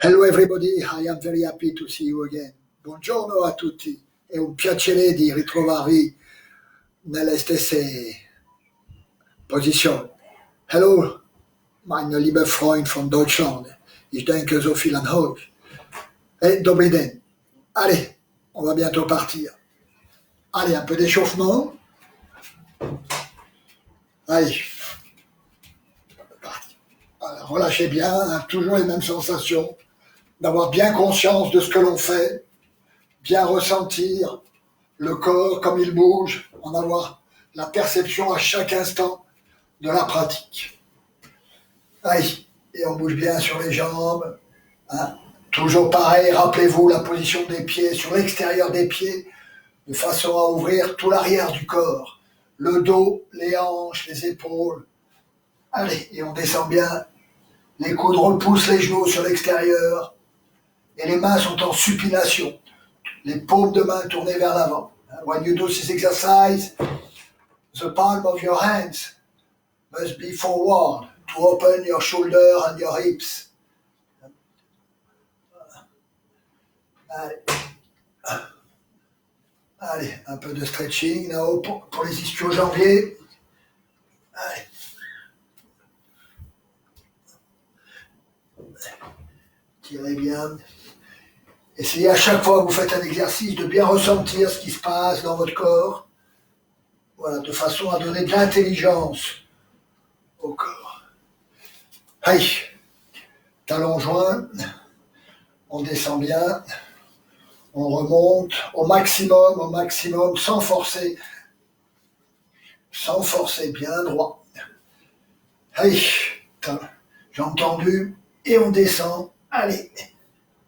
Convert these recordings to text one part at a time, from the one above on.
Hello everybody, I am very happy to see you again. Buongiorno a tutti, è un piacere di ritrovarvi nelle stesse posizioni. Hello, mein lieber Freund von Deutschland. Ich denke so viel an euch. Et dobry den. Allez, on va bientôt partir. Allez, un peu d'échauffement. Allez. Alors, relâchez bien, hein, toujours les mêmes sensations. D'avoir bien conscience de ce que l'on fait, bien ressentir le corps comme il bouge, en avoir la perception à chaque instant de la pratique. Allez, et on bouge bien sur les jambes. Hein. Toujours pareil, rappelez-vous la position des pieds sur l'extérieur des pieds, de façon à ouvrir tout l'arrière du corps, le dos, les hanches, les épaules. Allez, et on descend bien. Les coudes repoussent les genoux sur l'extérieur. Et les mains sont en supination, les paumes de main tournées vers l'avant. When you do this exercise, the palm of your hands must be forward to open your shoulder and your hips. Allez, allez, un peu de stretching là-haut pour les ischio-jambiers. Allez. Tirez bien. Essayez à chaque fois que vous faites un exercice de bien ressentir ce qui se passe dans votre corps. Voilà, de façon à donner de l'intelligence au corps. Allez, talons joints, on descend bien, on remonte au maximum, sans forcer, bien droit. Allez, jambes tendues, et on descend, allez.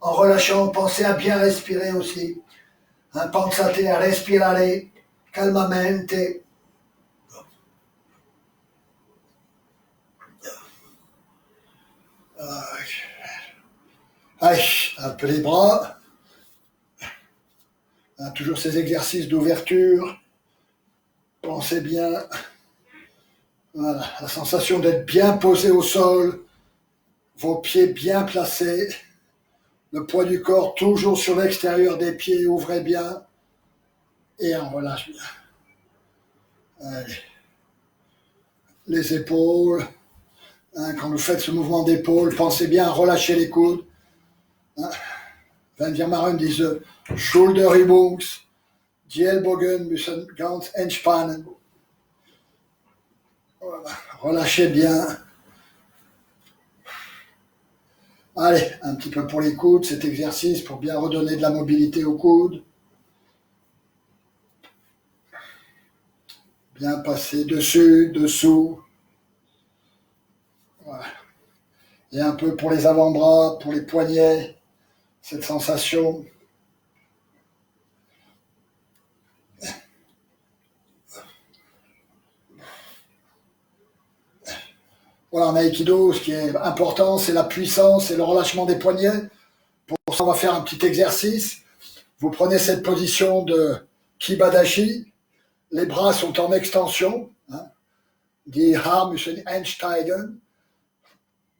En relâchant, pensez à bien respirer aussi. Pensate a respirare calmamente. Allez, un peu les bras. Toujours ces exercices d'ouverture. Pensez bien. Voilà, la sensation d'être bien posé au sol. Vos pieds bien placés. Le poids du corps toujours sur l'extérieur des pieds, ouvrez bien et on relâche bien. Allez. Les épaules, quand vous faites ce mouvement d'épaule, pensez bien à relâcher les coudes. Wenn wir machen diese Schulterübungs, die Ellbogen müssen ganz entspannen. Voilà. Relâchez bien. Allez, un petit peu pour les coudes, cet exercice pour bien redonner de la mobilité aux coudes. Bien passer dessus, dessous. Voilà. Et un peu pour les avant-bras, pour les poignets, cette sensation. Voilà, en Aikido, ce qui est important, c'est la puissance et le relâchement des poignets. Pour ça, on va faire un petit exercice. Vous prenez cette position de Kibadashi. Les bras sont en extension. Die Arme müssen einsteigen.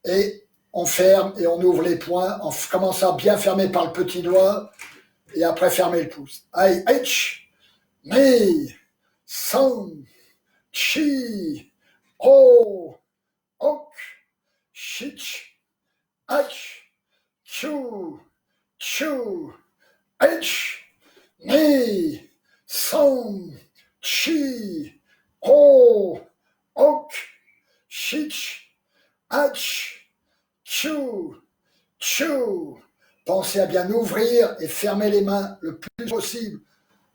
Et on ferme et on ouvre les poings en commençant à bien fermer par le petit doigt et après fermer le pouce. Allez, H, Mi, San, Chi, O, Ok, Shich, H, Chu, Chu, H, Mi, San, Chi, O, Ok, Shich, H, Chu, Chu. Pensez à bien ouvrir et fermer les mains le plus possible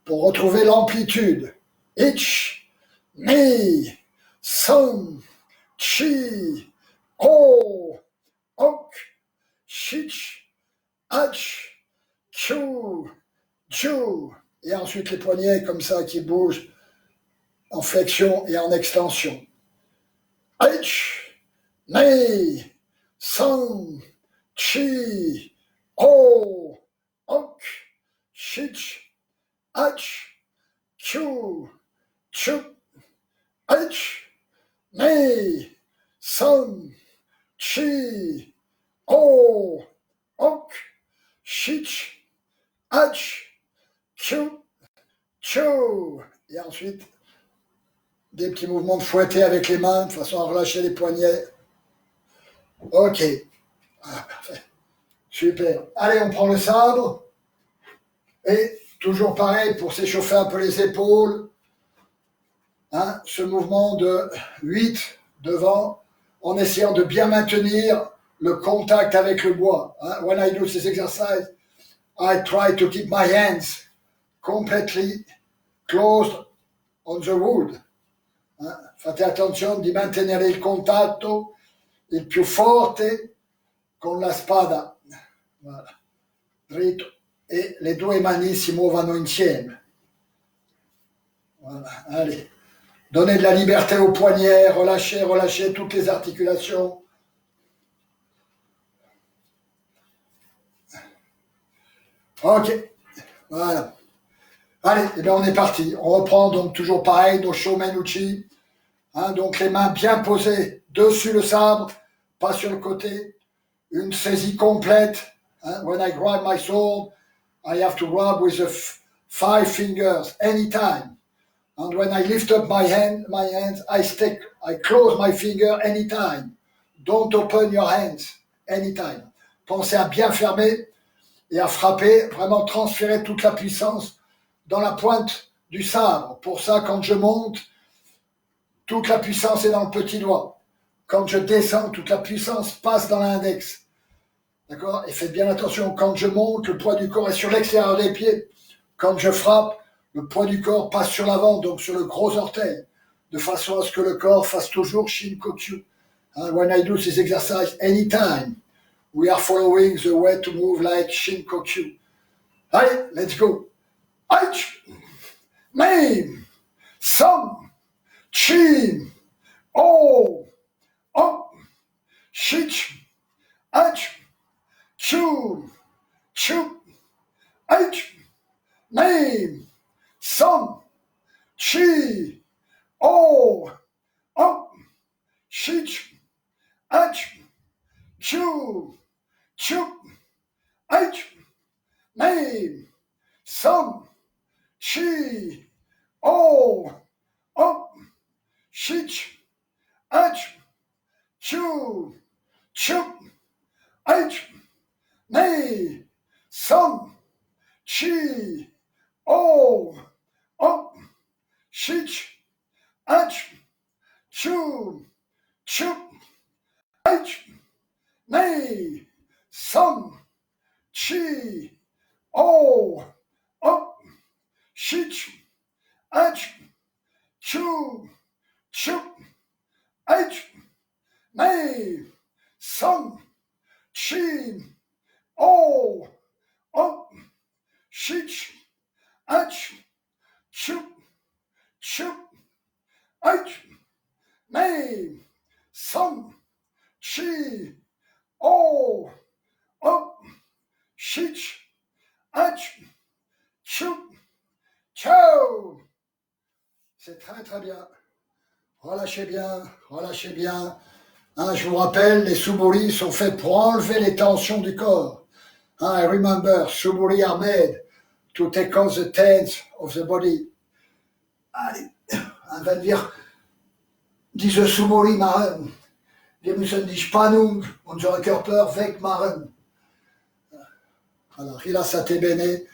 pour retrouver l'amplitude. Ich, mi, san, chi, o, ok, shich, ach, chu, chu. Et ensuite les poignets comme ça qui bougent en flexion et en extension. Ich, mi, san, chi, o, ok, shich, ach, chu, chu, ach, mi, san, chi, o, ok, Chich, Hach, Chou, Chou. Et ensuite, des petits mouvements de fouetter avec les mains, de façon à relâcher les poignets. Ok. Ah, parfait. Super. Allez, on prend le sabre. Et toujours pareil pour s'échauffer un peu les épaules. Hein, ce mouvement de 8 devant, en essayant de bien maintenir le contact avec le bois. Hein. When I do this exercise, I try to keep my hands completely closed on the wood. Fate attenzione di mantenere il contatto il più forte con la spada. Voilà. Dritto. E le due mani si muovono insieme. Voilà. Allez. Donnez de la liberté aux poignets, relâchez, relâchez toutes les articulations. Ok. Voilà. Allez, eh bien on est parti. On reprend donc toujours pareil, nos Shomenuchi. Hein, donc les mains bien posées dessus le sabre, pas sur le côté. Une saisie complète. Hein. When I grab my sword, I have to grab with the 5 fingers anytime. And when I lift up my hands, I close my finger anytime. Don't open your hands anytime. Pensez à bien fermer et à frapper, vraiment transférer toute la puissance dans la pointe du sabre. Pour ça, quand je monte, toute la puissance est dans le petit doigt. Quand je descends, toute la puissance passe dans l'index. D'accord? Et faites bien attention, quand je monte, le poids du corps est sur l'extérieur des pieds. Quand je frappe, le poids du corps passe sur l'avant, donc sur le gros orteil, de façon à ce que le corps fasse toujours Shin-Kokyu. When I do this exercise anytime, we are following the way to move like Shin-Kokyu. Allez, let's go. Aich, Name, Som, Chin, Oh, Om, Shich, Ach, Chu, Chu, Aich, Name, Som, Chi, Oh, Om, Shich, Ach, Chu, Chu, Ach, Name, Som, Chi, Oh, Om, Shich, Ach, Chu, Chu, Ach, Name, Som, Chi, Oh, Om, Shich, Ach, Chu, Chu, Ach, Name, Som, Chi, Oh, Om, Shich, Ach, Chu, Chu, Ach, Name, Som, Chi, Oh, Om, Shich, Ach, Chu, Chu, Ach, Name, Som, Chi, Oh, Om, Shich, Ach, Chu, Ciao. C'est très très bien. Relâchez bien, relâchez bien. Hein, je vous rappelle, les suburi sont faits pour enlever les tensions du corps. Hein, remember, suburi are made to take off the tense of the body. Allez, on va dire, diese suburi machen. Wir müssen die Spannung unserer Körper wegmachen. Alors, rilassate bene,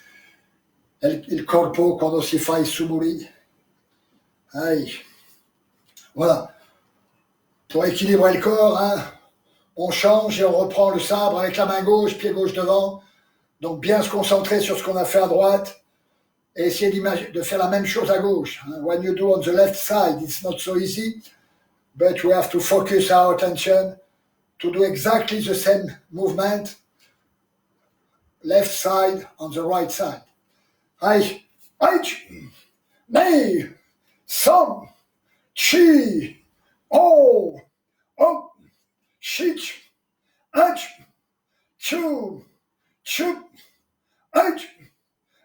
il corpo quando si fa i suburi. Aïe. Voilà. Pour équilibrer le corps, hein, on change et on reprend le sabre avec la main gauche, pied gauche devant. Donc bien se concentrer sur ce qu'on a fait à droite et essayer de faire la même chose à gauche. Hein. When you do on the left side, it's not so easy, but we have to focus our attention to do exactly the same movement, left side on the right side. Aïe, aïe, Nei, Som, Chi, Oh, Om, Shich, Ach, Chu, Chu, Ach,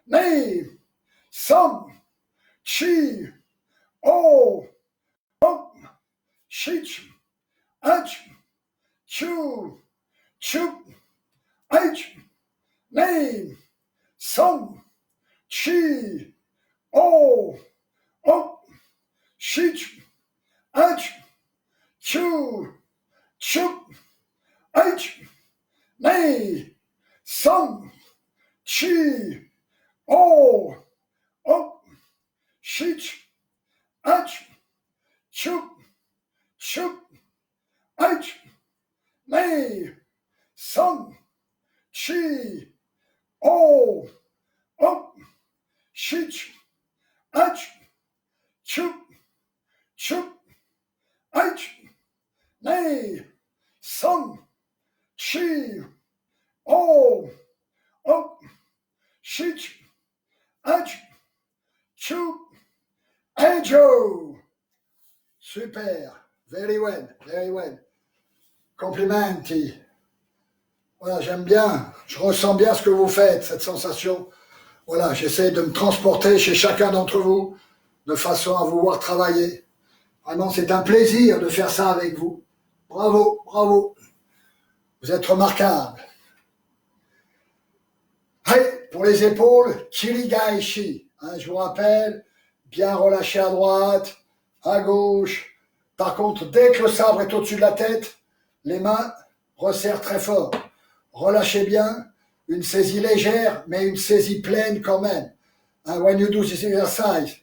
Nei, Som, Chi, Oh, Om, Shich, Ach, Chu, Chu, Ach, Nei, chi, o, op, shich, ach, chu, chup, ach, nay, some, chi, o, op, shich, ach, chup, chup, ach, nay, some, chi, o, op, shich, ach, chup, chup, ach, nay, some, chi, o, op, shich, ach, chup, Joe. Super, very well, very well. Complimenti. Voilà, j'aime bien, je ressens bien ce que vous faites, cette sensation. Voilà, j'essaie de me transporter chez chacun d'entre vous, de façon à vous voir travailler. Vraiment, c'est un plaisir de faire ça avec vous. Bravo, bravo. Vous êtes remarquables. Hey, pour les épaules, Chirigaishi. Hein, je vous rappelle, bien relâché à droite, à gauche. Par contre, dès que le sabre est au-dessus de la tête, les mains resserrent très fort. Relâchez bien, une saisie légère, mais une saisie pleine quand même. And when you do this exercise,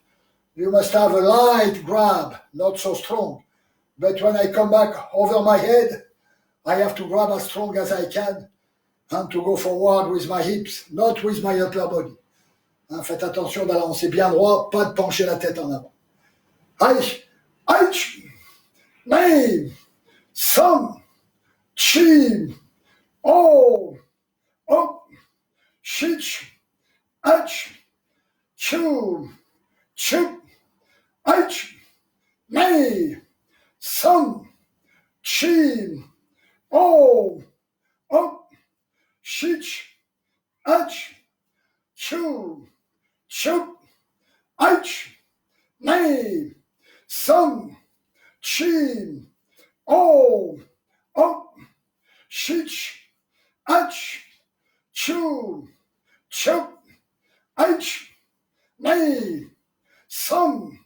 you must have a light grab, not so strong. But when I come back over my head, I have to grab as strong as I can and to go forward with my hips, not with my upper body. Hein, faites attention d'avancer bien droit, pas de pencher la tête en avant. Aïe, aïe, name, some, chi, oh, op, shich, ach, chu, chup, ach, nay, some, chi, oh, op, shich, ach, chu, chup, ach, nay, some, chi, oh, op, shich, ach, chu, chup, ach, nay, some,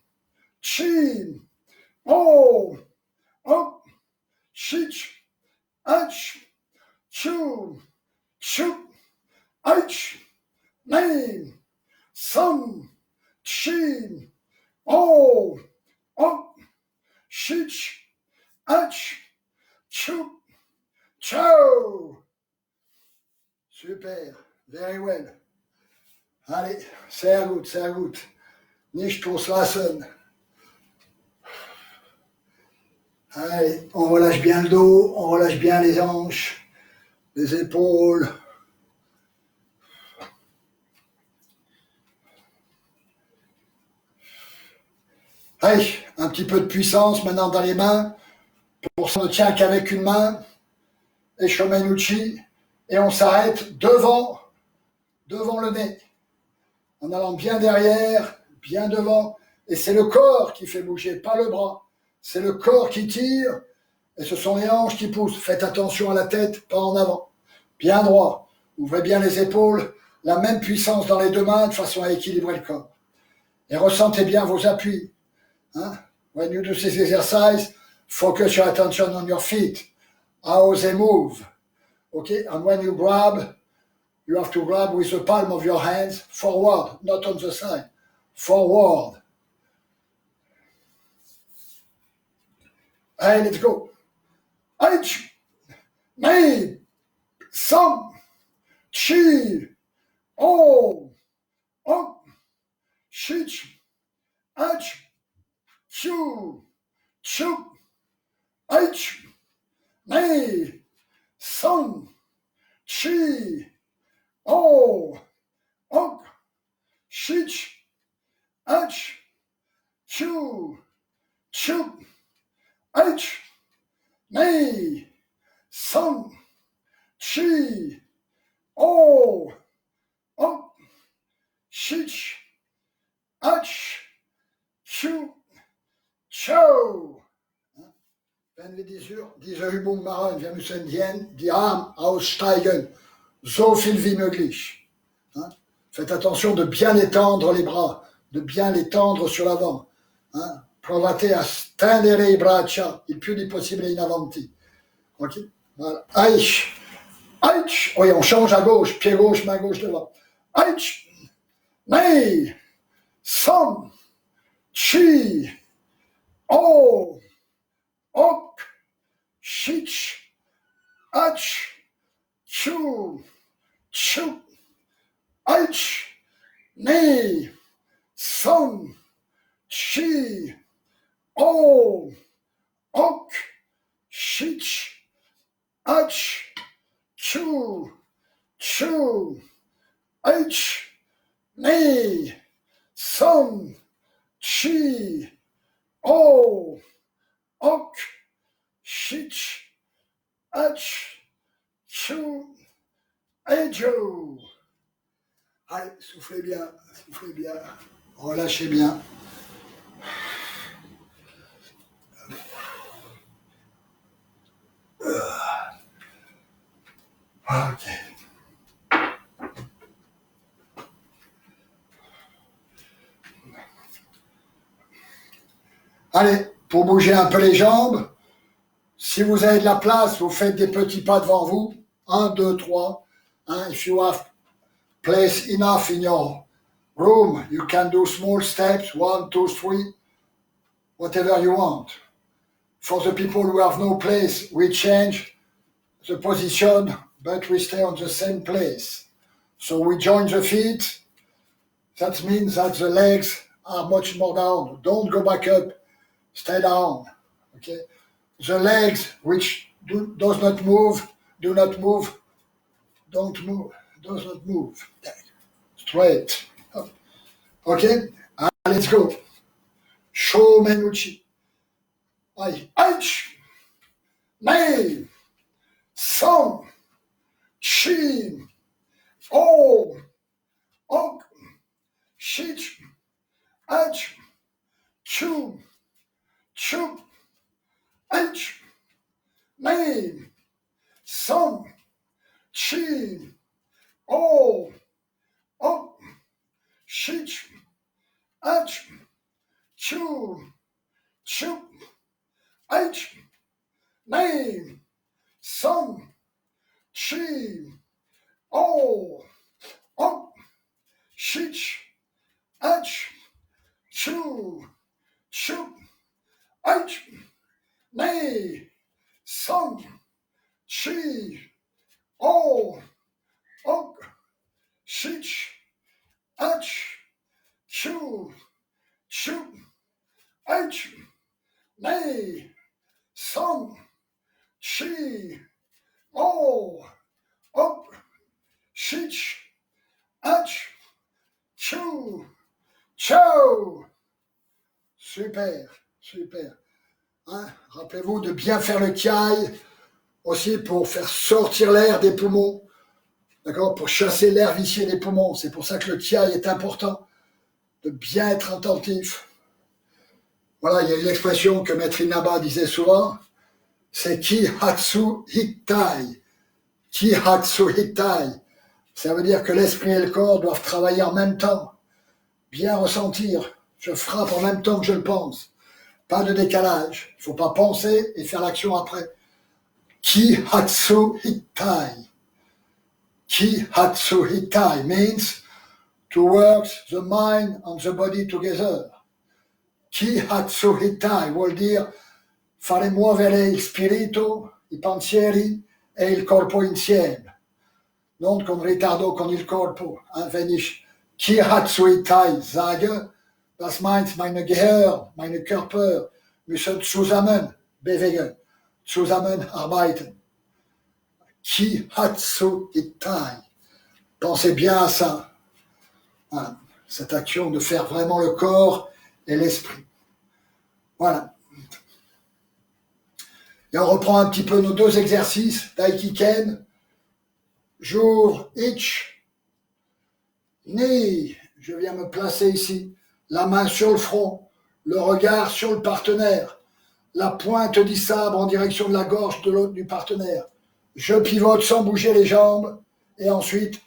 chi, oh, op, shich, ach, chu, chup, ach, nay, some, chi, oh, op, shich, ach, chup, ciao. Super, very well. Allez, sehr gut, sehr gut. Nicht loslassen. Allez, on relâche bien le dos, on relâche bien les hanches, les épaules. Allez, un petit peu de puissance maintenant dans les mains. Pour ça, on ne tient qu'avec une main. Et Shomenuchi. Et on s'arrête devant le nez. En allant bien derrière, bien devant. Et c'est le corps qui fait bouger, pas le bras. C'est le corps qui tire. Et ce sont les hanches qui poussent. Faites attention à la tête, pas en avant. Bien droit. Ouvrez bien les épaules. La même puissance dans les deux mains de façon à équilibrer le corps. Et ressentez bien vos appuis. Hein? When you do this exercise, focus your attention on your feet. How they move. Okay? And when you grab, you have to grab with the palm of your hands forward, not on the side. Forward. Allez, let's go. H, may, some, chi, oh, op, shich, ach, chu, chup, ach, may, some, chi, oh, op, shich, ach, chu, chup, ach, may, some, chi, oh, op, shich, ach, chu, ciao. Wenn wir diese Übung machen, wir müssen die Arme aussteigen, so viel wie möglich. Faites attention de bien étendre les bras, de bien les tendre sur l'avant. Hein? Provate a stendere i braccia il più di possibile in avanti. Ok? Voilà. Aïch. Aïch. Oui, on change à gauche, pied gauche, main gauche devant. Aïch. Nei. Som. Chi. O. Ok. Chich. Ach. Chou. Chou. Aïch. Nei. Som. Chi. O. Ok. Chich. Ach. Chou. Chou. Aïch. Nei. Som. Chi. O. Ok. Chich. Ach. Chou. Ejo. Allez, soufflez bien, relâchez bien. Ok. Allez, pour bouger un peu les jambes, si vous avez de la place, vous faites des petits pas devant vous. 1, 2, 3. If you have place enough in your room, you can do small steps, 1, 2, 3, whatever you want. For the people who have no place, we change the position, but we stay on the same place. So we join the feet. That means that the legs are much more down. Don't go back up. Stay down. Okay. The legs which does not move, do not move. Don't move. Does not move. Straight. Okay. Let's go. Sho menuchi. Aich. Nei. Som. Chi. O. Ok. Shich. Ach. Chu. Chu. Ach. Nei. Som. Chi. O. Ok. Shich. Ach. Chu. Chu. Ach. Nei. Som. Chi. O. Ok. Shich. Ach. Chu. Chu. Ach. Nei. Som. Chi. O. Ok. Shich. Ach. Chu. Chu. Ach. Nei. Som. Chi. O. Ok. Shich. Ach. Chu. Ciao. Super, super. Hein? Rappelez-vous de bien faire le kiai aussi pour faire sortir l'air des poumons. D'accord? Pour chasser l'air vicié des poumons. C'est pour ça que le kiai est important. De bien être attentif. Voilà, il y a une expression que Maître Inaba disait souvent. C'est ki hatsu hittai. Ki hatsu hittai. Ça veut dire que l'esprit et le corps doivent travailler en même temps. Bien ressentir. Je frappe en même temps que je le pense. Pas de décalage. Il ne faut pas penser et faire l'action après. Ki hatsu hittai. Ki hatsu hittai means to work the mind and the body together. Ki hatsu hittai vuol dire fare muovere il spirito, i pensieri e il corpo insieme. Non con ritardo con il corpo. Wenn ich Ki hatsu hittai sage, das meint meine Gehirn, meine Körper müssen zusammen bewegen, zusammen arbeiten. Ki hatsu hittai. Pensez bien à ça. Voilà. Cette action de faire vraiment le corps et l'esprit. Voilà. Et on reprend un petit peu nos deux exercices. Daikiken. J'ouvre, ich. Ni. Je viens me placer ici. La main sur le front. Le regard sur le partenaire. La pointe du sabre en direction de la gorge de l'autre du partenaire. Je pivote sans bouger les jambes. Et ensuite,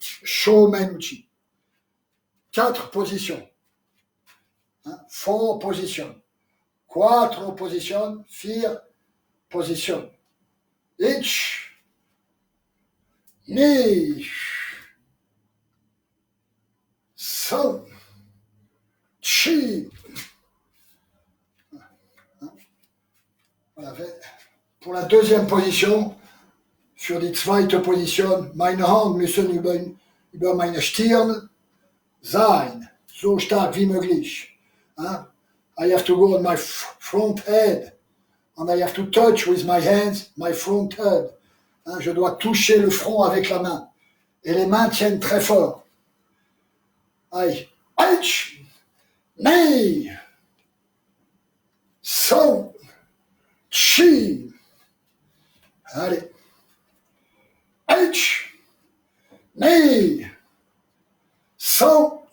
Sho Menuchi. 4 positions. 4 positions. 4 positions, 4 positions. Each knee. So, chi. Voilà. Pour la deuxième position, für die zweite Position, meine Hand müssen über meine Stirn sein, so stark wie möglich. I have to go on my front head, and I have to touch with my hands my front head. Je dois toucher le front avec la main. Et les mains tiennent très fort. Aïe. Aïe. Knee. So. Chi. Allez. H. Knee. So.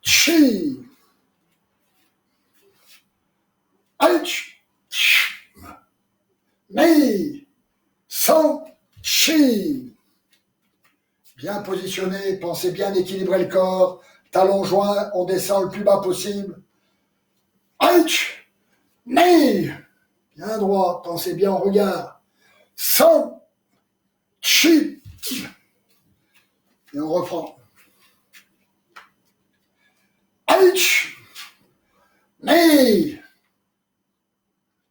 Chi. H. Knee. So. Chi. Bien positionné, pensez bien équilibrer le corps. Talons joints, on descend le plus bas possible. H. Knee. Bien droit, pensez bien au regard. So. Chi. Et on reprend. H. Knee.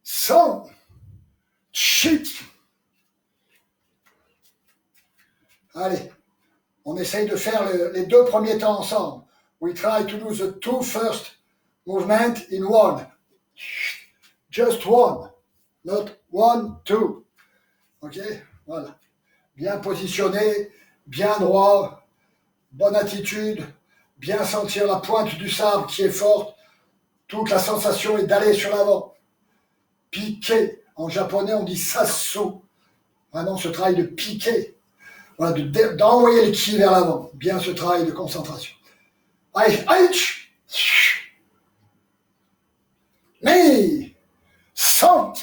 So. Chi. Allez, on essaye de faire les 2 premiers temps ensemble. We try to do the 2 first movement in one. Just one. Not 1, 2. Ok? Voilà. Bien positionné, bien droit, bonne attitude, bien sentir la pointe du sabre qui est forte. Toute la sensation est d'aller sur l'avant. Piquer. En japonais, on dit sasso. Vraiment ce travail de piquer. Voilà, d'envoyer le ki vers l'avant. Bien ce travail de concentration. Aïe, aïe. Mais, sans.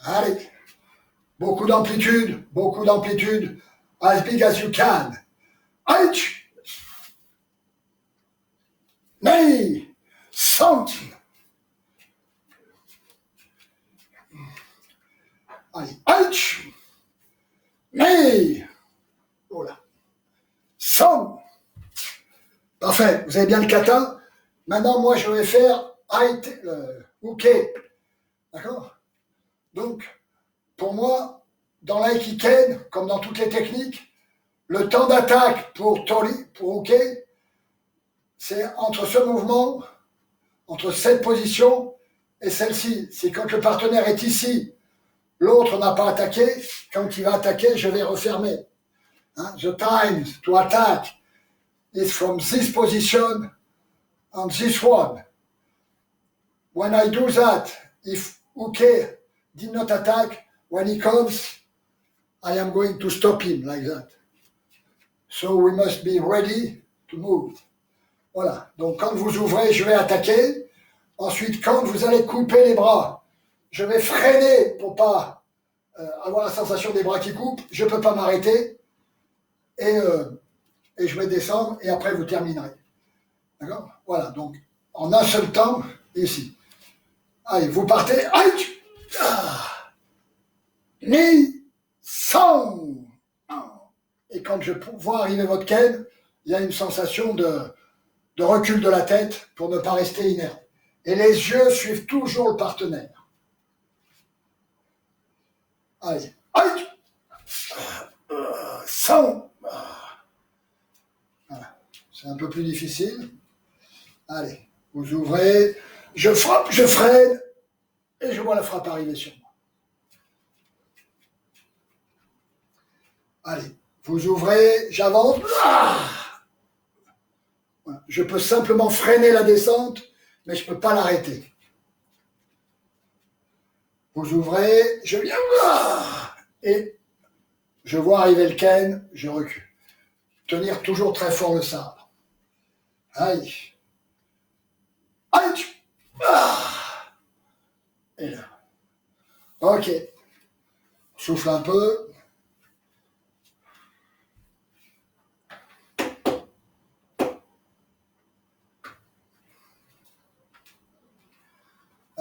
Allez. Beaucoup d'amplitude, beaucoup d'amplitude. As big as you can. Aïe. Mais, sans. Aïe, aïe. Mais, voilà. Sans. Parfait, vous avez bien le kata. Maintenant, moi, je vais faire uke. D'accord? Donc, pour moi, dans l'aikiken, comme dans toutes les techniques, le temps d'attaque pour uke, c'est entre ce mouvement, entre cette position et celle-ci. C'est quand le partenaire est ici, l'autre n'a pas attaqué. Quand il va attaquer, je vais refermer. The time to attack is from this position and this one. When I do that, if uke did not attack, when he comes, I am going to stop him like that. So we must be ready to move. Voilà. Donc quand vous ouvrez, je vais attaquer. Ensuite, quand vous allez couper les bras, je vais freiner pour pas avoir la sensation des bras qui coupent. Je ne peux pas m'arrêter. Et je vais descendre et après vous terminerez. D'accord? Voilà. Donc en un seul temps, ici. Allez, vous partez. Aïe! Ni, sang. Et quand je vois arriver votre ken, il y a une sensation de recul de la tête pour ne pas rester inerte. Et les yeux suivent toujours le partenaire. Allez. Aïe! Sang. Voilà. C'est un peu plus difficile. Allez, vous ouvrez. Je frappe, je freine. Et je vois la frappe arriver sur moi. Allez, vous ouvrez, j'avance. Je peux simplement freiner la descente, mais je ne peux pas l'arrêter. Vous ouvrez, je viens. Et je vois arriver le ken, je recule. Tenir toujours très fort le sabre. Aïe. Aïe. Et là. Ok. Souffle un peu.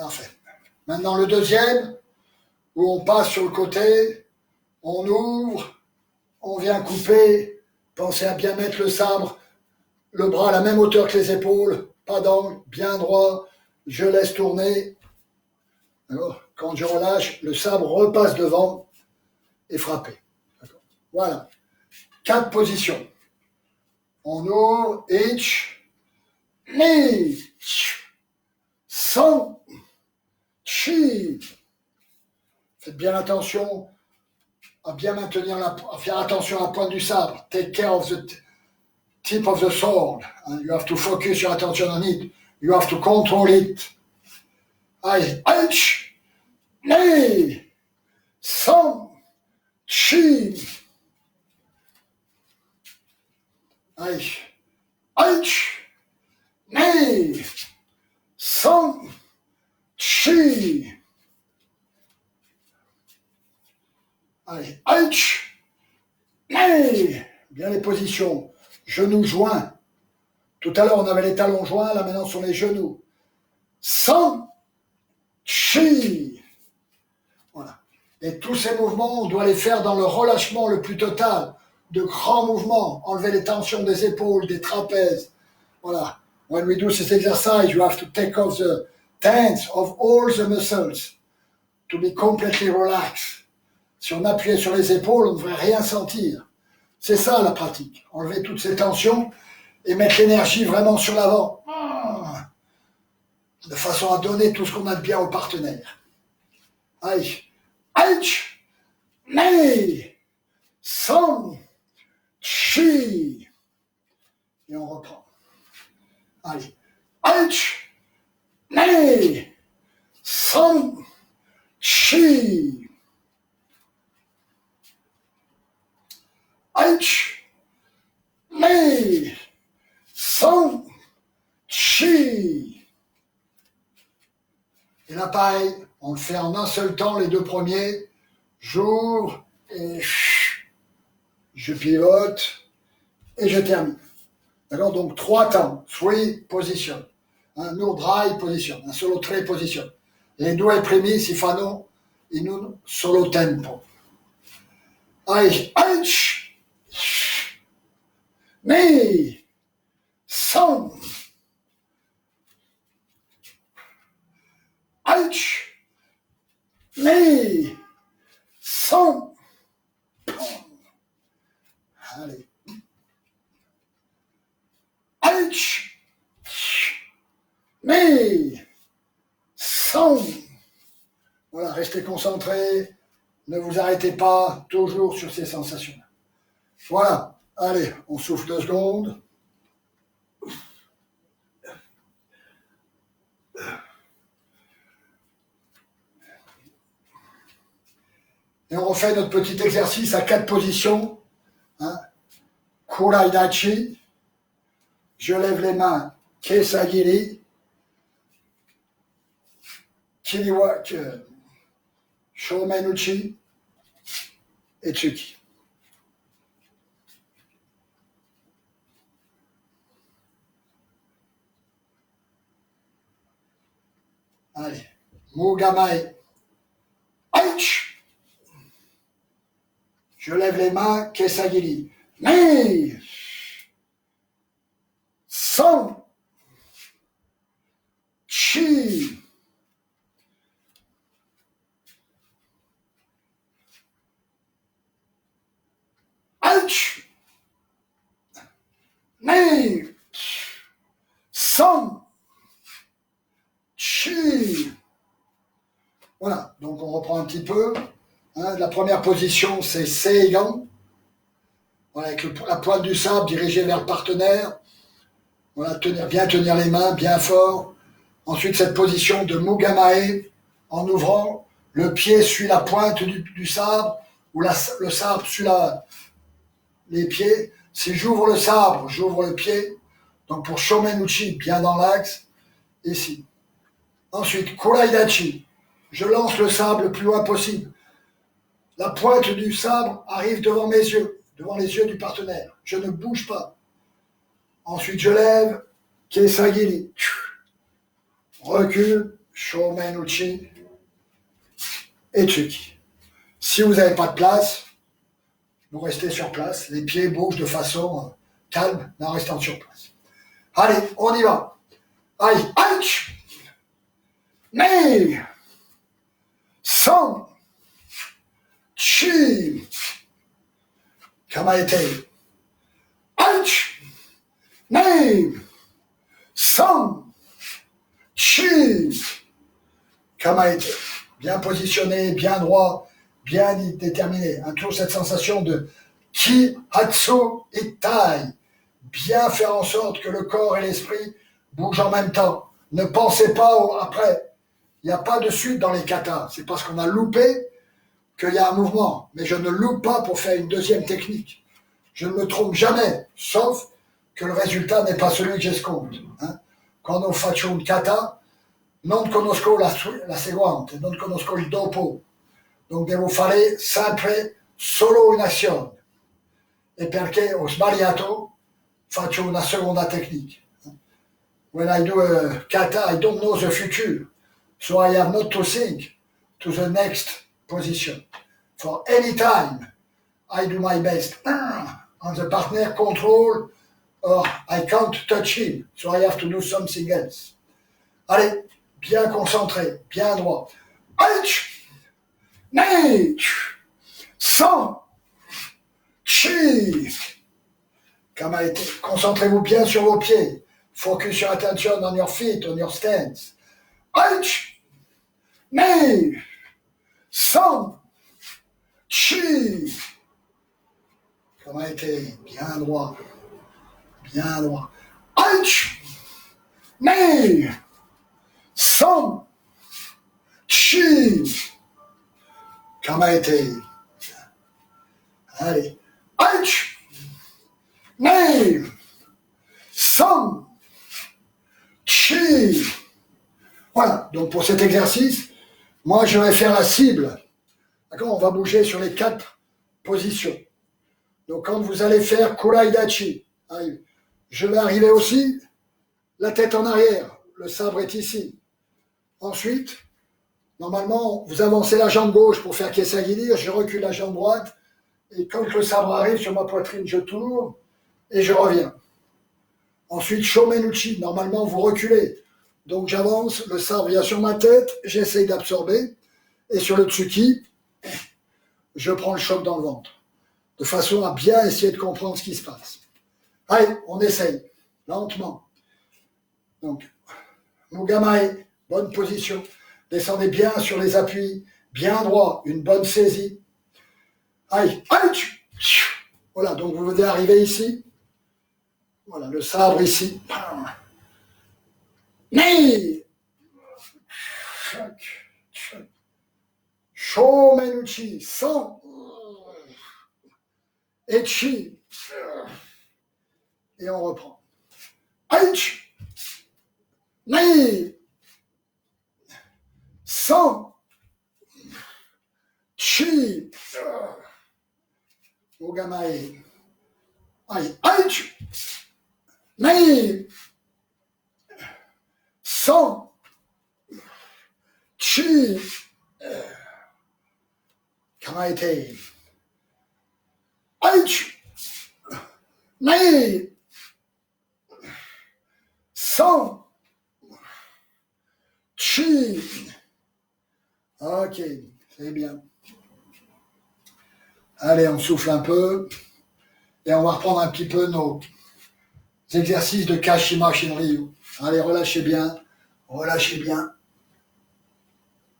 Parfait. Maintenant le deuxième, où on passe sur le côté, on ouvre, on vient couper. Pensez à bien mettre le sabre, le bras à la même hauteur que les épaules, pas d'angle, bien droit. Je laisse tourner. Alors, quand je relâche, le sabre repasse devant et frapper. Voilà. 4 positions. On ouvre, itch, ni, son, chi. Faites bien attention à bien maintenir à faire attention à la pointe du sabre. Take care of the tip of the sword. You have to focus your attention on it. You have to control it. Allez, itch, ni, son, chi. Allez, itch, ni, son, chi. Allez, itch, ni. Bien les positions. Genoux joints. Tout à l'heure, on avait les talons joints, là maintenant, ce sont les genoux. Son, chi. Voilà. Et tous ces mouvements, on doit les faire dans le relâchement le plus total. De grands mouvements. Enlever les tensions des épaules, des trapèzes. Voilà. When we do this exercise, you have to take off the tense of all the muscles to be completely relaxed. Si on appuyait sur les épaules, on ne devrait rien sentir. C'est ça la pratique. Enlever toutes ces tensions et mettre l'énergie vraiment sur l'avant. De façon à donner tout ce qu'on a de bien au partenaire. Allez. Aïch, Nei, Son, Chi. Et on reprend. Allez. Aïch, Nei, Son, Chi. Aïch, Nei, Son, Chi. Et là, pareil, on le fait en un seul temps, les 2 premiers. J'ouvre et je pivote et je termine. D'accord? Donc 3 temps. 3 position. No dry position. Un solo 3 position. Les 2 primi si fanno in un solo tempo. Allez, Aïch, Nei, Son, Aïch, Nei, Son. Allez. Aïch, Nei, Son. Voilà, restez concentrés. Ne vous arrêtez pas, toujours sur ces sensations. Voilà. Allez, on souffle 2 secondes. Et on refait notre petit exercice à 4 positions. Kuraidachi. Je lève les mains. Kesagiri. Kiriwaki. Shomenuchi. Et Tsuki. Allez. Mugamae. Aïch. Je lève les mains. Kesagiri. Nei. Son. Chi. Aïch. Nei. Son. Chi. Voilà, donc on reprend un petit peu. La première position, c'est Seigan. Voilà, avec la pointe du sabre dirigée vers le partenaire. Voilà, bien tenir les mains, bien fort. Ensuite, cette position de Mugamae, en ouvrant, le pied suit la pointe du sabre, ou le sabre suit les pieds. Si j'ouvre le sabre, j'ouvre le pied. Donc pour Shomenuchi, bien dans l'axe, ici. Ensuite, Kuraidachi, je lance le sabre le plus loin possible. La pointe du sabre arrive devant mes yeux, devant les yeux du partenaire. Je ne bouge pas. Ensuite, je lève, Kesagiri. Recule, Shomen Uchi et Tsuki. Si vous n'avez pas de place, vous restez sur place. Les pieds bougent de façon calme, mais en restant sur place. Allez, on y va. Allez, Aïch, Nei, San, Chi, Kamaete. Aïch, Nei, San, Chi, Kamaete. Bien positionné, bien droit, bien déterminé. Toujours cette sensation de Ki, Hatsu, Itai. Bien faire en sorte que le corps et l'esprit bougent en même temps. Ne pensez pas après. Il n'y a pas de suite dans les katas. C'est parce qu'on a loupé qu'il y a un mouvement. Mais je ne loupe pas pour faire une deuxième technique. Je ne me trompe jamais, sauf que le résultat n'est pas celui que j'escompte. Quand on fait un kata, non conosco la seguente, non conosco il dopo. Donc devo fare sempre solo un'azione. E perché ho sbagliato, faccio una seconda technique. When I do a kata, I don't know the future. So I have not to think to the next position. For any time, I do my best. And the partner control, or I can't touch him. So I have to do something else. Allez, bien concentré, bien droit. Aïch, Neich, San, Chi. Concentrez-vous bien sur vos pieds. Focus your attention on your feet, on your stance. Aïch, Nei, San, Chi. Kamaete, bien droit. Bien droit. Aïch, Nei, San, Chi. Kamaete. Allez. Aïch, Nei, San, Chi. Voilà, donc pour cet exercice, moi je vais faire la cible. D'accord, on va bouger sur les 4 positions. Donc quand vous allez faire Kuraidachi, je vais arriver aussi, la tête en arrière, le sabre est ici. Ensuite, normalement, vous avancez la jambe gauche pour faire Kesagiri, je recule la jambe droite, et quand le sabre arrive sur ma poitrine, je tourne, et je reviens. Ensuite, Shomenuchi, normalement vous reculez. Donc j'avance, le sabre vient sur ma tête, j'essaye d'absorber, et sur le Tsuki, je prends le choc dans le ventre, de façon à bien essayer de comprendre ce qui se passe. Allez, on essaye, lentement. Donc, Mugamae, bonne position. Descendez bien sur les appuis, bien droit, une bonne saisie. Allez, voilà, donc vous venez arriver ici. Voilà, le sabre ici. Nei, Shomenuchi, San, Echi. Et on reprend. Aïch, Nei, San, Chi, Ogamae. Aïe, Aïch, Nei, San, Chi, Kamaete. Aïch, Nei, San, Chi. Ok, c'est bien. Allez, on souffle un peu. Et on va reprendre un petit peu nos exercices de Kashima Shinryu. Allez, relâchez bien. Relâchez bien.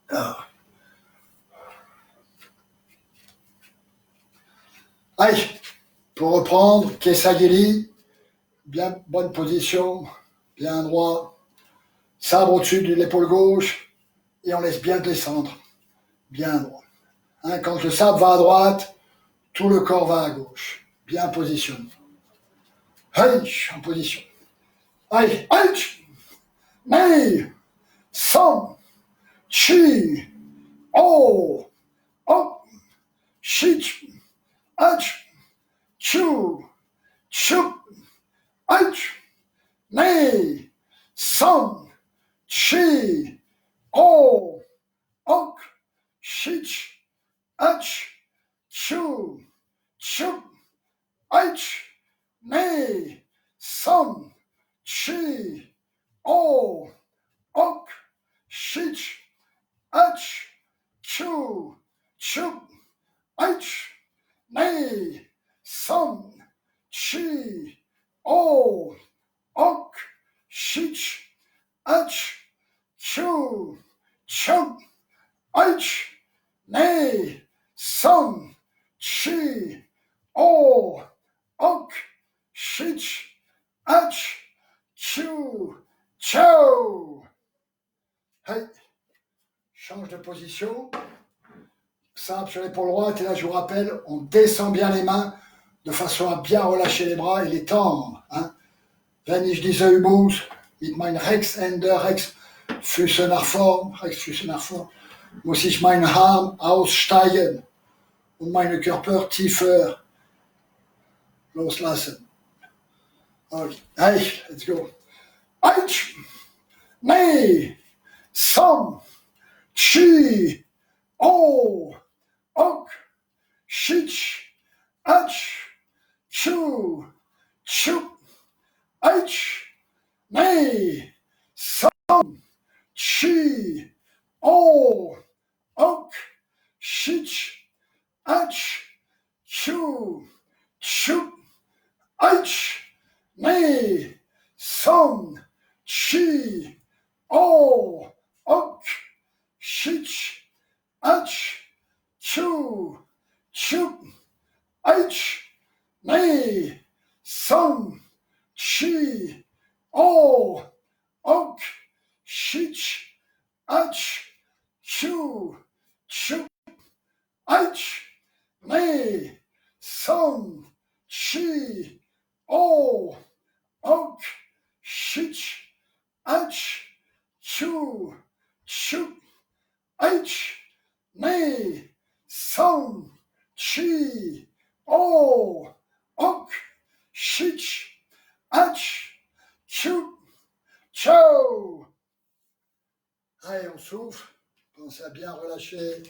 Alors. Allez, pour reprendre, Kesagiri, bien bonne position, bien droit, sabre au-dessus de l'épaule gauche, et on laisse bien descendre, bien droit. Quand le sabre va à droite, tout le corps va à gauche, bien positionné. Allez, en position. Allez, allez, Nei, San, Chi, Oh, Oh, Shich, Ach, Chu, Chup, Ach, Nei, San, Chi, chi, o, ok, shich, ach, chu, chum, ach, ne, son, chi, o, ok, shich, ach, chu, chow. Hey, change de position. Simple sur l'épaule droite, et là je vous rappelle, on descend bien les mains de façon à bien relâcher les bras et les tendre. Hein. Wenn ich diese Übung mit meinen Rechtshänden rechts Füße nach vorn, Rechtsfüße nach vorn, muss ich meinen Arm aussteigen und meine Körper tiefer loslassen. Okay, hey, let's go. Eins, nee, son, chi, o, ok, shich, ach, chu, chup, ach, nee, son, chi, o, ok, shich, ach, chu, chup, ach, nee, son, chi, o, ok, shich, ach, chu, chup, ach, nee, son, chi, o, ok, shich, ach, chu, chup, ach, nee, son, chi, o, ok, shich, ach, chu, chup, ach, nee, son, chi, o, ok, shich, ach, chup, chow. Allez, on souffle. Pensez à bien relâcher.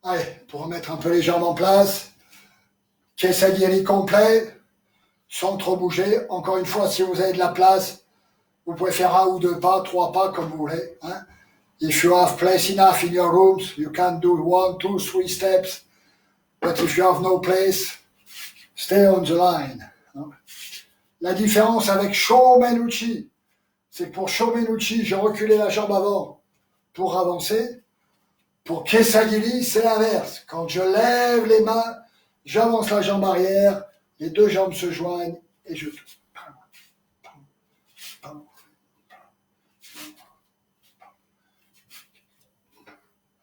Allez, pour remettre un peu les jambes en place, Kesagiri complet, sans trop bouger. Encore une fois, si vous avez de la place, vous pouvez faire 1 ou 2 pas, 3 pas, comme vous voulez. Hein. If you have place enough in your rooms, you can do 1, 2, 3 steps. But if you have no place, stay on the line. La différence avec Shomenuchi, c'est que pour Shomenuchi, j'ai reculé la jambe avant pour avancer. Pour Kesagiri, c'est l'inverse. Quand je lève les mains, j'avance la jambe arrière, les 2 jambes se joignent et je tourne.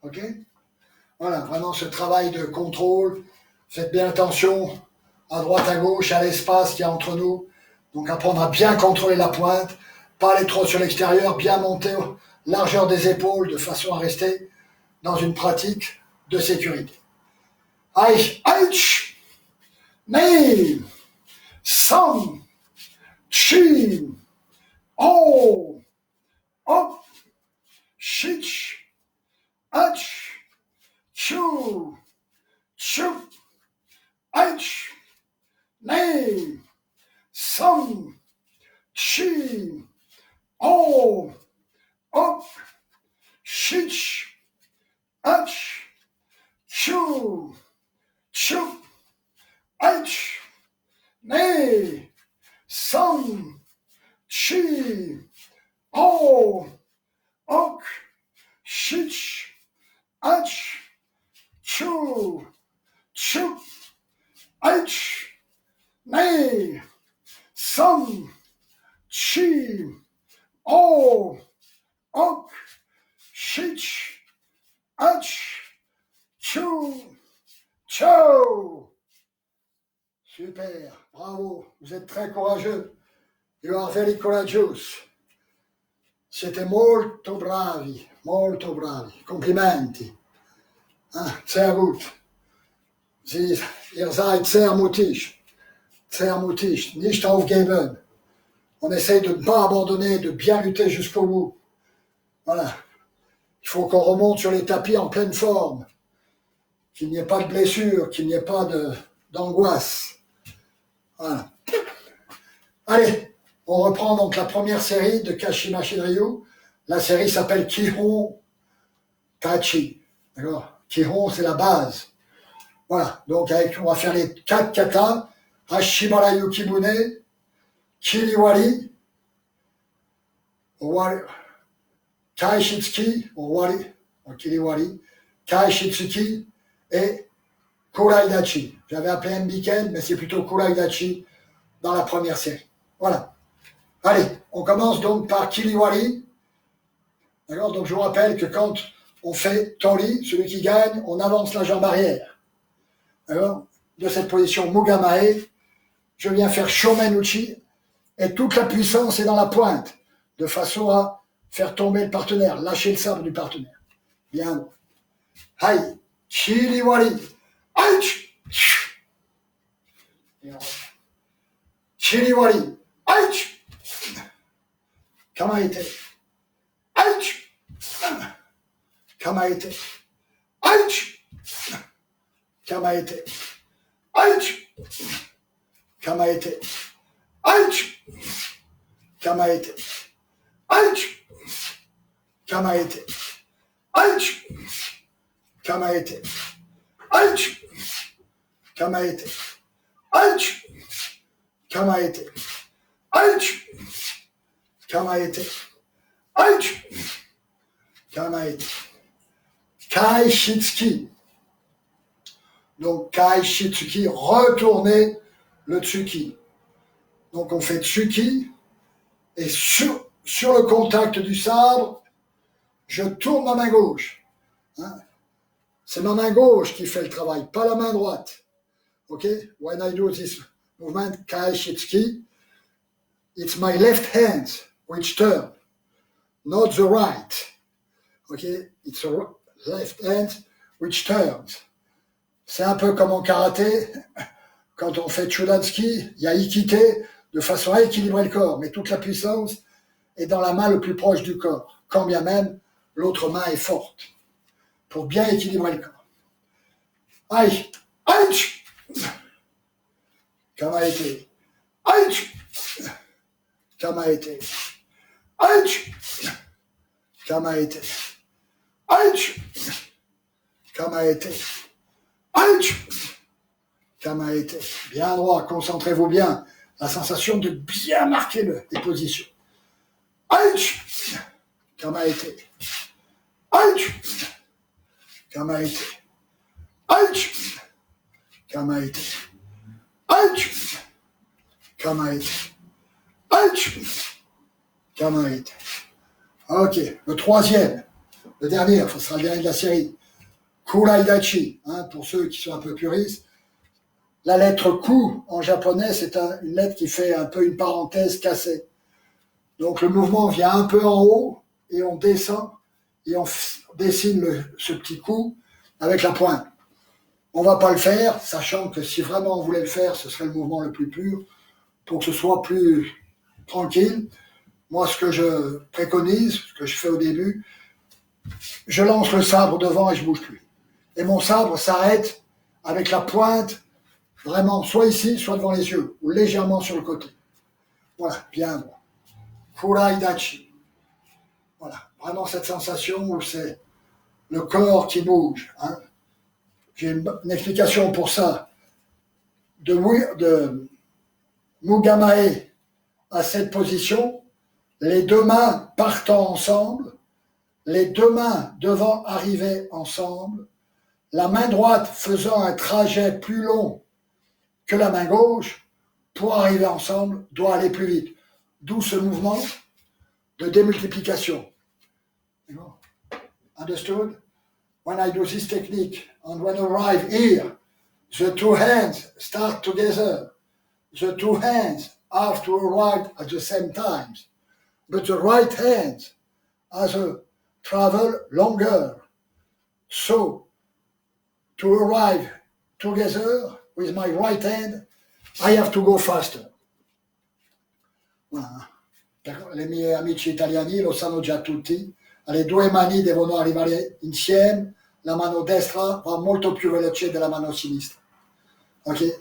Ok? Voilà, vraiment ce travail de contrôle. Faites bien attention à droite, à gauche, à l'espace qu'il y a entre nous. Donc apprendre à bien contrôler la pointe, pas aller trop sur l'extérieur, bien monter largeur des épaules de façon à rester dans une pratique de sécurité. Aïe, aïe, ne, son, chi, o, ok, shich, ach, chu, chup, ach, ne, son, chi, o, ok, shich, ach, chu, chup, ach, ne, son, chi, o, ok, shich, ach, chu, chup, ach, ne, son, chi, o, ok, shich, ach, chu, chow. Super, bravo, vous êtes très courageux. You are very courageous. Siete molto bravi, molto bravi. Complimenti. Sehr gut. Ihr seid sehr mutig. Sehr mutig. Nicht aufgeben. On essaye de ne pas abandonner, de bien lutter jusqu'au bout. Voilà. Il faut qu'on remonte sur les tapis en pleine forme, qu'il n'y ait pas de blessure, qu'il n'y ait pas d'angoisse. Voilà. Allez, on reprend donc la première série de Kashima Shinryu. La série s'appelle Kihon Kachi. D'accord? Kihon, c'est la base. Voilà, donc on va faire les 4 katas. Hashibara Yukibune, Kiriwari, Kaishitsuki, Kiriwari, Kaishitsuki et Kuraidachi. J'avais appelé Mbiken, mais c'est plutôt Kuraidachi dans la première série. Voilà. Allez, on commence donc par Kiriwari. D'accord? Donc je vous rappelle que quand on fait Tori, celui qui gagne, on avance la jambe arrière. Alors, de cette position Mugamae, je viens faire Shomenuchi et toute la puissance est dans la pointe, de façon à faire tomber le partenaire, lâcher le sabre du partenaire. Bien. Hai, Kiriwari, Aïch, Kiriwari, Aïch, Kamaete, Aïch, Kamaete, Aïch, Kamaete, Aïch, Kamaete, Aïch, Kamaete, Aïch, Kamaete, Aïch, Kamaete, Aïch, Kamaete, Aïch, Kamaete, Aïch, Kamaete, Aïch, Kamaete, Kaishitsuki. Donc Kaishitsuki, retourner le Tsuki. Donc on fait Tsuki et sur le contact du sabre, je tourne ma main gauche. Hein? C'est ma main gauche qui fait le travail, pas la main droite. Ok? When I do this movement, Kaishitsuki, it's my left hand which turn, not the right. Ok? It's the left hand which turns. C'est un peu comme en karaté, quand on fait Chudanski, il y a Ikite, de façon à équilibrer le corps, mais toute la puissance est dans la main le plus proche du corps, quand bien même l'autre main est forte, pour bien équilibrer le corps. Aïe, aïe, Kamaete, aïe, Kamaete, aïe, Kamaete, aïe, Kamaete, aïe, Kamaete, bien droit, concentrez-vous bien, la sensation de bien marquer les positions. Aïe, Kamaete, aïe, Kamaete, aïe, Kamaete, aïe, Kamaete, aïe, Kamaete. Ok, le troisième, le dernier, ce sera le dernier de la série. Kuraidachi, hein, pour ceux qui sont un peu puristes. La lettre Ku en japonais, c'est une lettre qui fait un peu une parenthèse cassée. Donc le mouvement vient un peu en haut et on descend et on dessine ce petit coup avec la pointe. On ne va pas le faire, sachant que si vraiment on voulait le faire, ce serait le mouvement le plus pur pour que ce soit plus tranquille. Moi, ce que je préconise, ce que je fais au début, je lance le sabre devant et je ne bouge plus. Et mon sabre s'arrête avec la pointe vraiment soit ici, soit devant les yeux, ou légèrement sur le côté. Voilà, bien droit. Kuraidachi. Voilà, vraiment cette sensation où c'est le corps qui bouge. Hein. J'ai une explication pour ça. De Mugamae à cette position, les deux mains partant ensemble, les deux mains devant arriver ensemble, la main droite faisant un trajet plus long que la main gauche, pour arriver ensemble, doit aller plus vite. D'où ce mouvement de démultiplication. Understood? When I do this technique, and when I arrive here, the two hands start together. The two hands have to arrive at the same time. But the right hand has a travel longer. So, to arrive together with my right hand, I have to go faster. Voilà. Les miei amici italiani lo sanno già tutti, alle due mani devono arrivare insieme, la mano destra va molto più veloce della mano sinistra. Ok?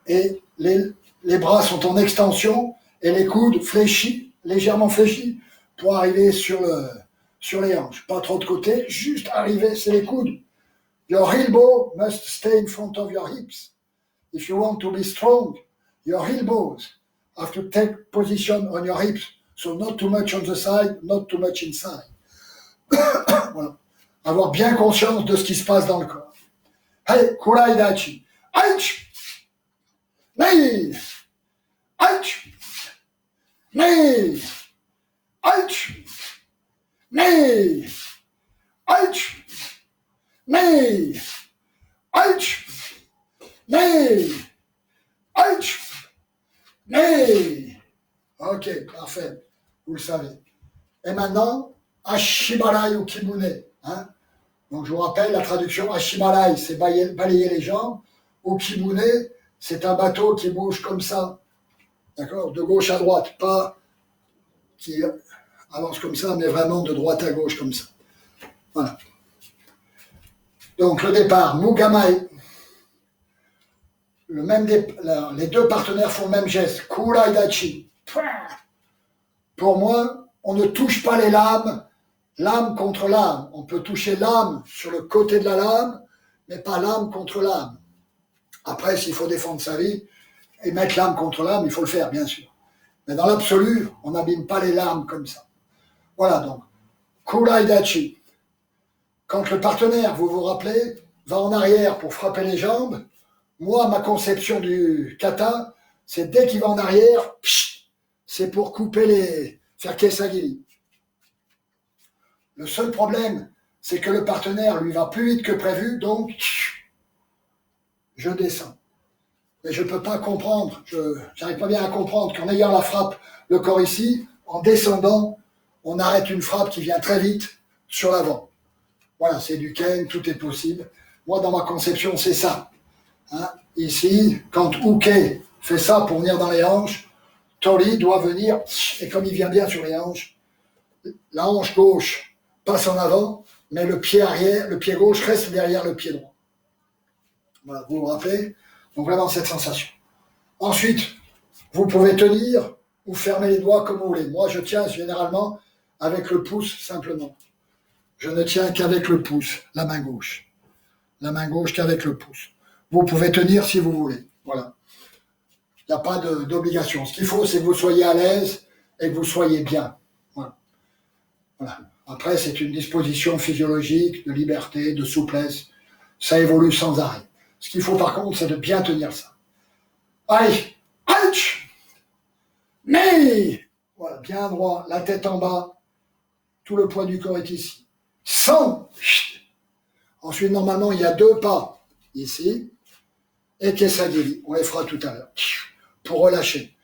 Et les bras sont en extension et les coudes fléchis, légèrement fléchis, pour arriver sur les hanches. Pas trop de côté, juste arriver, c'est les coudes. Your elbow must stay in front of your hips. If you want to be strong, your elbows have to take position on your hips. So not too much on the side, not too much inside. Voilà. Avoir bien conscience de ce qui se passe dans le corps. Hey, kurai dachi. Aïch! Nei! Aïch! Nei! Aïch! Nei! Aïch! Nei! Aïch! Nei! Aïch! Nei! Ok, parfait. Vous le savez. Et maintenant, Ashibarai ou Kibune. Hein? Donc je vous rappelle la traduction Ashibarai, c'est balayer les jambes. Ou Kibune, c'est un bateau qui bouge comme ça. D'accord? De gauche à droite, pas qui avance comme ça, mais vraiment de droite à gauche comme ça. Voilà. Donc le départ, Mugamai. Les deux partenaires font le même geste. Kurai dachi. Pour moi, on ne touche pas les lames, lame contre lame. On peut toucher l'âme sur le côté de la lame, mais pas l'âme contre l'âme. Après, s'il faut défendre sa vie et mettre l'âme contre l'âme, il faut le faire, bien sûr. Mais dans l'absolu, on n'abîme pas les lames comme ça. Voilà donc. Kurai dachi. Quand le partenaire, vous vous rappelez, va en arrière pour frapper les jambes, moi, ma conception du kata, c'est dès qu'il va en arrière, c'est pour couper faire kesagiri. Le seul problème, c'est que le partenaire, lui, va plus vite que prévu, donc je descends. Mais je ne peux pas comprendre, je n'arrive pas bien à comprendre qu'en ayant la frappe, le corps ici, en descendant, on arrête une frappe qui vient très vite sur l'avant. Voilà, c'est du ken, tout est possible. Moi, dans ma conception, c'est ça. Hein? Ici, quand Uke fait ça pour venir dans les hanches, Tori doit venir, et comme il vient bien sur les hanches, la hanche gauche passe en avant, mais le pied arrière, le pied gauche reste derrière le pied droit. Voilà, vous vous rappelez? Donc vraiment cette sensation. Ensuite, vous pouvez tenir ou fermer les doigts comme vous voulez. Moi, je tiens généralement avec le pouce simplement. Je ne tiens qu'avec le pouce, la main gauche. La main gauche qu'avec le pouce. Vous pouvez tenir si vous voulez. Voilà. Il n'y a pas d'obligation. Ce qu'il faut, c'est que vous soyez à l'aise et que vous soyez bien. Voilà. Voilà. Après, c'est une disposition physiologique, de liberté, de souplesse. Ça évolue sans arrêt. Ce qu'il faut par contre, c'est de bien tenir ça. Allez, ouch, mais voilà, bien droit, la tête en bas, tout le poids du corps est ici. 100. Ensuite, normalement, il y a 2 pas ici et kesagiri. On les fera tout à l'heure pour relâcher.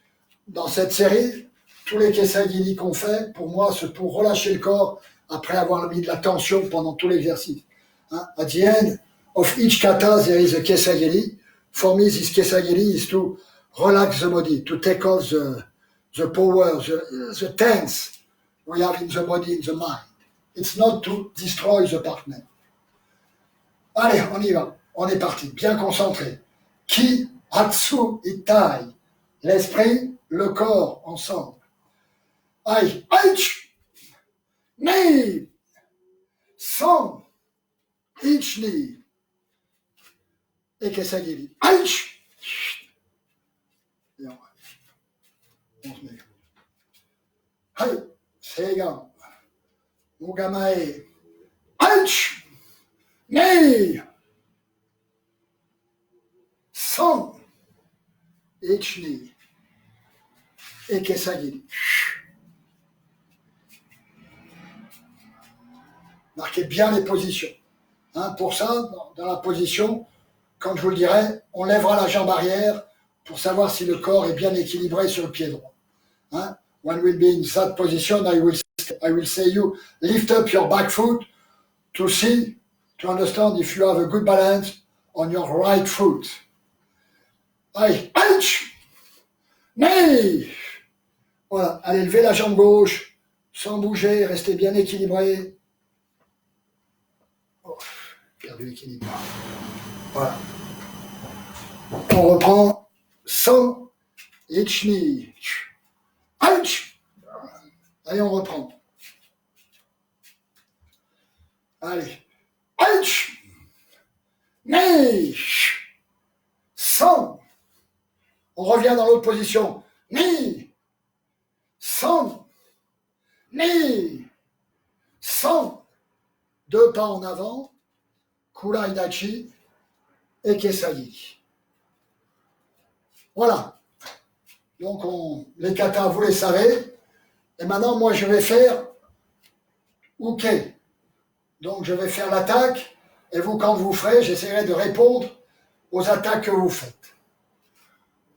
Dans cette série, tous les kesagiri qu'on fait, pour moi, c'est pour relâcher le corps après avoir mis de la tension pendant tout l'exercice. Hein? At the end of each kata, there is a kesagiri. For me, this kesagiri is to relax the body, to take off the power, the tense we have in the body, in the mind. It's not to destroy the partner. Allez, on y va. On est parti. Bien concentré. Ki, Hatsu, Itai. L'esprit, le corps, ensemble. Aïe, aïch, ni, san, ichni. Et kesagiri. Aïch. Et on se met. Aïe, seigan. Mugamae. Aïch. Ni. San. Ichni. Et kesagiri. Marquez bien les positions. Hein, pour ça, dans la position, quand je vous le dirai, on lèvera la jambe arrière pour savoir si le corps est bien équilibré sur le pied droit. Hein? When we'll be in that position, I will say you lift up your back foot to see, to understand if you have a good balance on your right foot. Aïe, aïe, mais voilà, allez lever la jambe gauche sans bouger, restez bien équilibré. Oh, perdu l'équilibre. Voilà. On reprend sans Ichni. Ouch. Allez, on reprend. Allez. Ouch. Ni. Sans. On revient dans l'autre position. Ni. Sans. Ni. Sans. Deux pas en avant. Kula Idachi et Kesagi. Voilà. Donc, les katas, vous les savez. Et maintenant, moi, je vais faire Uke. Donc, je vais faire l'attaque. Et vous, quand vous ferez, j'essaierai de répondre aux attaques que vous faites.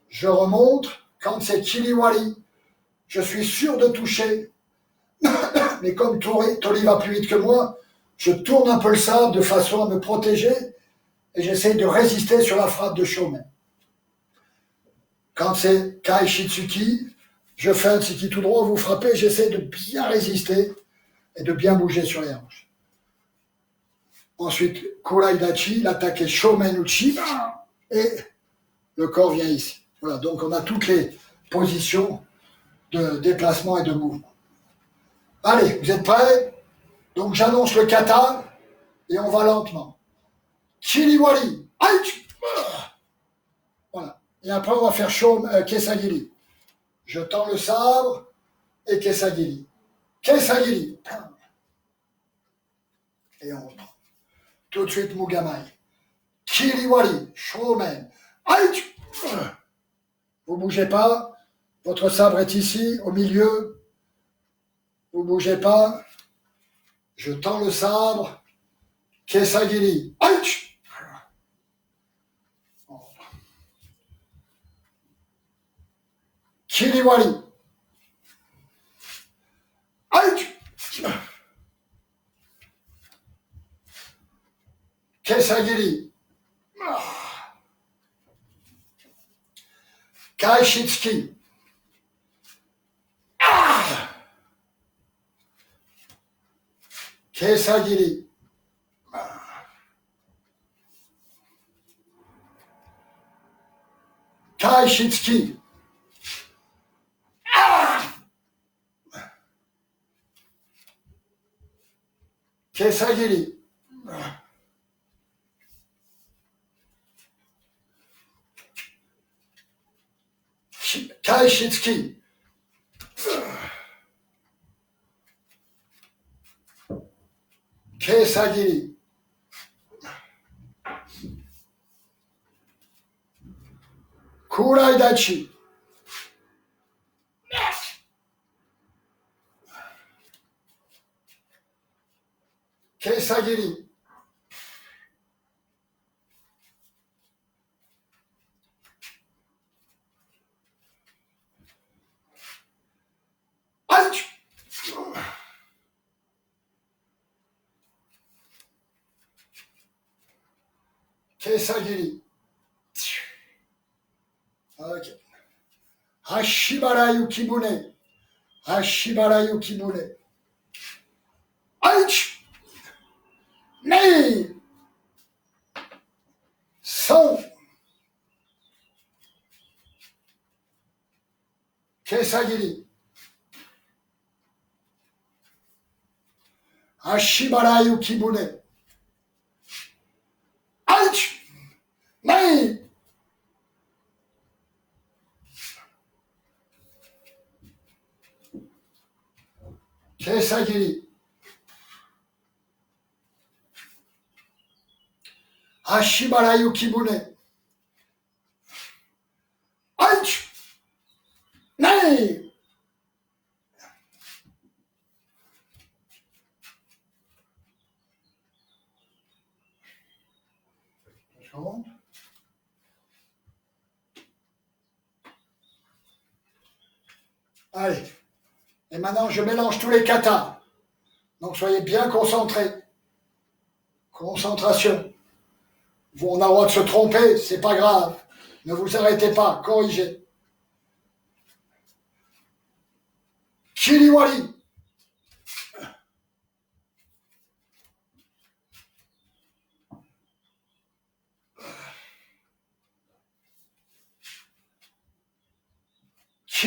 Je remonte. Quand c'est Chiliwari, je suis sûr de toucher. Mais comme Tori va plus vite que moi, je tourne un peu le sabre de façon à me protéger et j'essaie de résister sur la frappe de Shomen. Quand c'est Kai Shitsuki, je fais un tsuki tout droit, vous frappez, j'essaie de bien résister et de bien bouger sur les hanches. Ensuite, Kuraidachi, l'attaque est Shomen Uchi et le corps vient ici. Voilà, donc on a toutes les positions de déplacement et de mouvement. Allez, vous êtes prêts? Donc j'annonce le kata et on va lentement. Chiliwari. Voilà. Et après on va faire Kesagiri. Je tends le sabre et Kesagiri. Kesagiri. Et on reprend. Tout de suite Mugamai. Chiliwari. Shomen. Vous bougez pas. Votre sabre est ici, au milieu. Vous bougez pas. Je tends le sabre. Kesagiri. Chiliwari. Kesagiri. Kaishitsuki. Kesagiri. Kaishitsuki. Kesagiri. Kaishitsuki. Kesagiri. Kuraidachi. Kesagiri. Kesagiri. Ok. Hashibara Yukibune. Hashibara Yukibune. Nei. Son. Kesagiri. Hashibara Yukibune. Nei. Kesagiri. Hashibara Yukibune. Nei. Allez. Et maintenant, je mélange tous les katas. Donc, soyez bien concentrés. Concentration. On a le droit de se tromper, c'est pas grave. Ne vous arrêtez pas, corrigez. Chiliwari.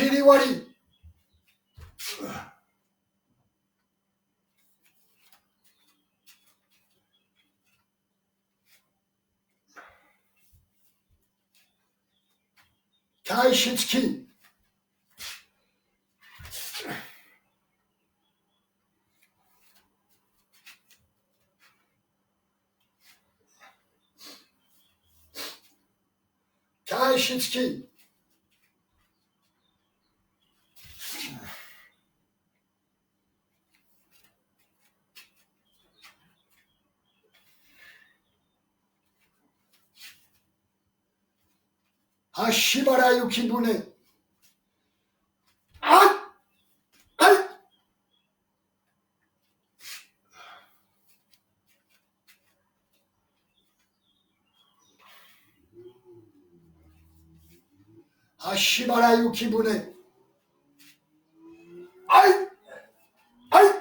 Willy Wally. Kai Shitski. Kai Shitski. Hashibara Yukibune. Aïe! Aïe! Hashibara Yukibune. Aïe! Aïe!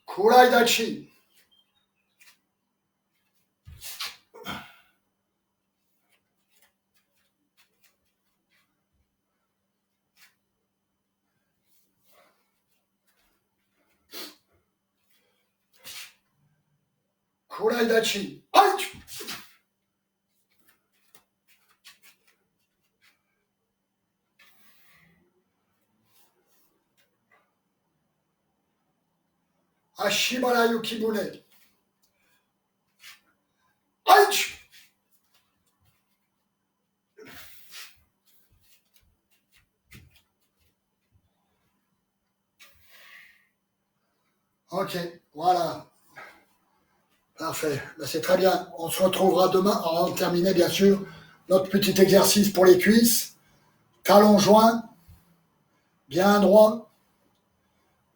Kuraidachi. Kuraidachi. Aïe! Hashibara Yukibune. Aïe! Ok, voilà. Parfait. Ben, c'est très bien. On se retrouvera demain. On va terminer, bien sûr, notre petit exercice pour les cuisses. Talons joints, bien droit.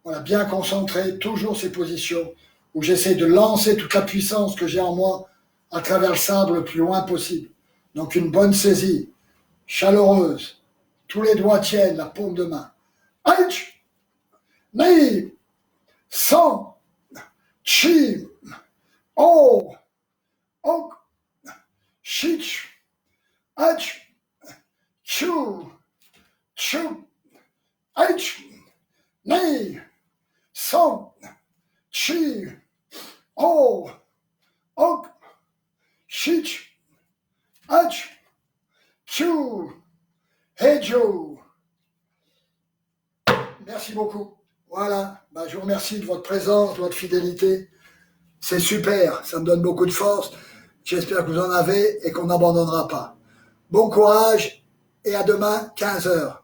Voilà, bien concentré. Toujours ces positions où j'essaie de lancer toute la puissance que j'ai en moi à travers le sable le plus loin possible. Donc une bonne saisie, chaleureuse. Tous les doigts tiennent la paume de main. Aïe! Ni! San! Chi! Oh! Ok! Shich! Ach! Chu! Chu! Ach! Ni! San! Chi! Oh! Ok! Shich! Ach! Chu! Hey Joe! Merci beaucoup. Voilà, ben, je vous remercie de votre présence, de votre fidélité. C'est super, ça me donne beaucoup de force. J'espère que vous en avez et qu'on n'abandonnera pas. Bon courage et à demain, 15 h.